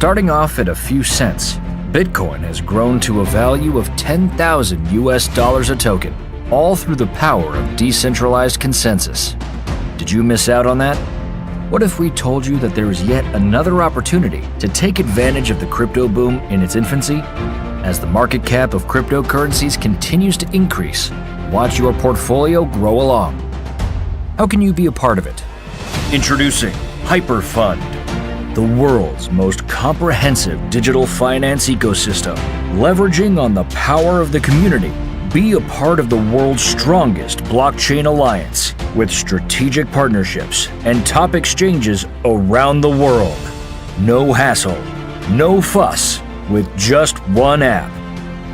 Starting off at a few cents, Bitcoin has grown to a value of $10,000 a token, all through the power of decentralized consensus. Did you miss out on that? What if we told you that there is yet another opportunity to take advantage of the crypto boom in its infancy? As the market cap of cryptocurrencies continues to increase, watch your portfolio grow along. How can you be a part of it? Introducing HyperFund, the world's most comprehensive digital finance ecosystem. Leveraging on the power of the community, be a part of the world's strongest blockchain alliance with strategic partnerships and top exchanges around the world. No hassle, no fuss, with just one app.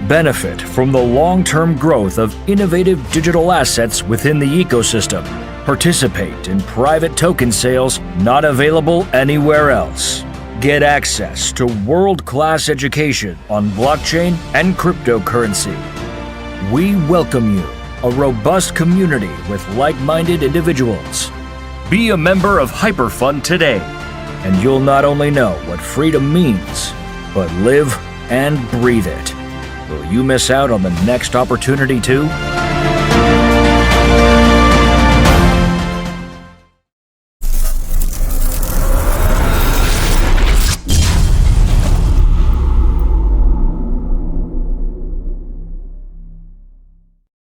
Benefit from the long-term growth of innovative digital assets within the ecosystem. Participate in private token sales not available anywhere else. Get access to world-class education on blockchain and cryptocurrency. We welcome you, a robust community with like-minded individuals. Be a member of HyperFund today, and you'll not only know what freedom means, but live and breathe it. Will you miss out on the next opportunity too?